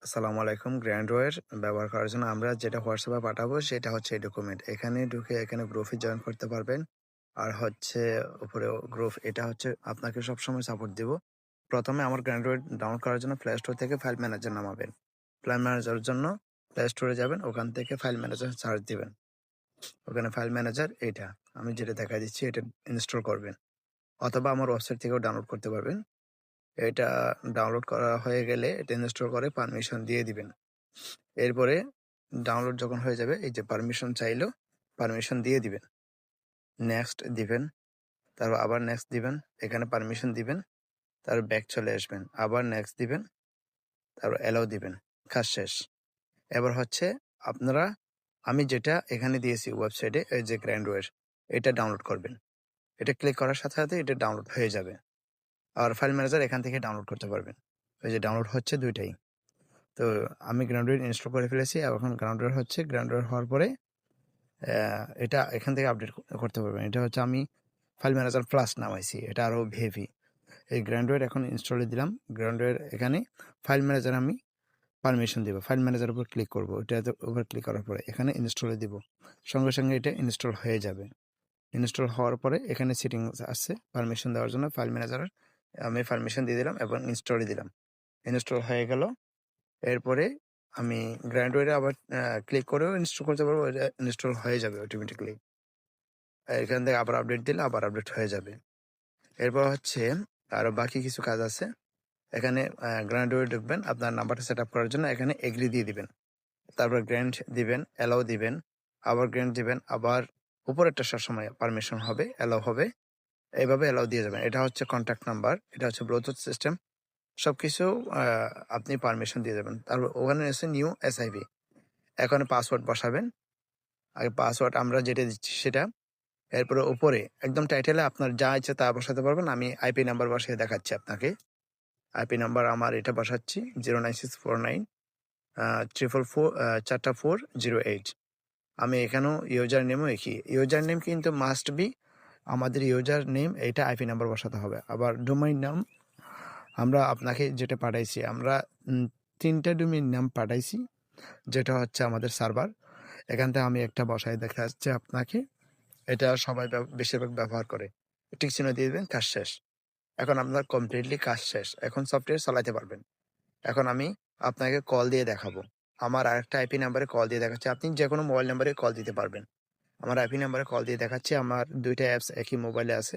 আসসালামু আলাইকুম। গ্র্যান্ডওয়্যার ব্যবহার করার জন্য আমরা যেটা হোয়াটসঅ্যাপে পাঠাবো সেটা হচ্ছে এই ডকুমেন্ট। এখানে ঢুকে এখানে গ্রুপে জয়েন করতে পারবেন। আর হচ্ছে উপরে গ্রুপ এটা হচ্ছে আপনাকে সবসময় সাপোর্ট দিব। ১ম এ আমার গ্র্যান্ডওয়্যার ডাউনলোড করার জন্য প্লে স্টোর থেকে ফাইল ম্যানেজার নামাবেন। ফাইল ম্যানেজারের জন্য প্লে স্টোরে যাবেন, ওখান থেকে ফাইল ম্যানেজার সার্চ দিবেন। ওখানে ফাইল ম্যানেজার এইটা আমি যেটা দেখাই দিচ্ছি এটা ইনস্টল করবেন। অথবা আমার ওয়েবসাইট থেকেও ডাউনলোড করতে পারবেন। এটা ডাউনলোড করা হয়ে গেলে এটা ইনস্টল করে পারমিশন দিয়ে দিবেন। এরপরে ডাউনলোড যখন হয়ে যাবে এই যে পারমিশন চাইলো, পারমিশন দিয়ে দিবেন। নেক্সট দিবেন, তারপর আবার নেক্সট দিবেন, এখানে পারমিশন দিবেন, তারপর ব্যাক চলে আসবেন, আবার নেক্সট দিবেন, তারপর অ্যালাউ দিবেন। কাজ শেষ। এবার হচ্ছে আপনারা আমি যেটা এখানে দিয়েছি ওয়েবসাইটে এই যে গ্র্যান্ডওয়্যার এটা ডাউনলোড করবেন। এটা ক্লিক করার সাথে সাথে এটা ডাউনলোড হয়ে যাবে। আর ফাইল ম্যানেজার এখান থেকে ডাউনলোড করতে পারবেন। ওই যে ডাউনলোড হচ্ছে দুইটাই। তো আমি গ্রাউন্ডওয়্যার ইনস্টল করে ফেলেছি। এখন গ্রাউন্ডওয়্যার হচ্ছে, গ্রাউন্ডওয়্যার হওয়ার পরে এটা এখান থেকে আপডেট করতে পারবেন। এটা হচ্ছে আমি ফাইল ম্যানেজার প্লাস নামাইছি, এটা আরও হেভি। এই গ্রাউন্ডওয়্যার এখন ইনস্টলে দিলাম। গ্রাউন্ডওয়্যার এখানে ফাইল ম্যানেজার আমি পারমিশন দিব, ফাইল ম্যানেজারের উপর ক্লিক করবো। এটাতে উপর ক্লিক করার পরে এখানে ইনস্টলে দিব, সঙ্গে সঙ্গে এটা ইনস্টল হয়ে যাবে। ইনস্টল হওয়ার পরে এখানে সেটিংস আসছে পারমিশন দেওয়ার জন্য, ফাইল ম্যানেজারের আমি পারমিশন দিয়ে দিলাম এবং ইনস্টলে দিলাম। ইনস্টল হয়ে গেল। এরপরে আমি গ্রাইন্ডওয়্যারে আবার ক্লিক করেও ইনস্টল করতে পারবো, এটা ইনস্টল হয়ে যাবে অটোমেটিক্যালি। এখান থেকে আবার আপডেট দিলে আবার আপডেট হয়ে যাবে। এরপর হচ্ছে আরও বাকি কিছু কাজ আছে। এখানে গ্রাইন্ডওয়্যারে ঢুকবেন, আপনার নাম্বারটা সেট আপ করার জন্য এখানে এগ্রি দিয়ে দিবেন, তারপর গ্র্যান্ড দিবেন, অ্যালাউ দিবেন, আবার গ্র্যান্ড দিবেন, আবার উপরেরটা সবসময় পারমিশন হবে, অ্যালাউ হবে, এইভাবে অ্যালাউ দিয়ে যাবেন। এটা হচ্ছে কন্ট্যাক্ট নাম্বার, এটা হচ্ছে ব্লুটুথ সিস্টেম, সবকিছু আপনি পারমিশন দিয়ে দেবেন। তারপর ওখানে এসে নিউ এসআইভি, এখানে পাসওয়ার্ড বসাবেন। আগে পাসওয়ার্ড আমরা যেটা দিচ্ছি সেটা। এরপরে উপরে একদম টাইটেলে আপনার যা ইচ্ছে তা বসাতে পারবেন। আমি আইপি নাম্বার বসিয়ে দেখাচ্ছি আপনাকে। আইপি নাম্বার আমার এটা বসাচ্ছি 09649 44408। আমি এখানেও ইউজার নেমও একই। ইউজার নেম কিন্তু মাস্ট বি আমাদের ইউজার নেম, এইটা আইপি নাম্বার বসাতে হবে। আবার ডোমাইন নাম আমরা আপনাকে যেটা পাঠাইছি, আমরা 3টা ডোমেইন নাম পাঠাইছি, যেটা হচ্ছে আমাদের সার্ভার। এখান থেকে আমি একটা বসাই দেখা যাচ্ছে আপনাকে। এটা সবাই বেশিরভাগ ব্যবহার করে। টিক চিহ্ন দিয়ে দেবেন, কাজ শেষ। এখন আপনার কমপ্লিটলি কাজ শেষ। এখন সফটওয়্যার চালাতে পারবেন। এখন আমি আপনাকে কল দিয়ে দেখাবো। আমার আরেকটা আইপি নাম্বারে কল দিয়ে দেখাচ্ছি। আপনি যে কোনো মোবাইল নাম্বারে কল দিতে পারবেন। আমার আইপি নাম্বারে কল দিয়ে দেখাচ্ছি। আমার 2টা অ্যাপস একই মোবাইলে আছে।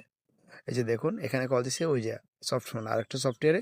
এই যে দেখুন এখানে কল দিছে, ওই যে সফটফোন আরেকটা সফটওয়্যারে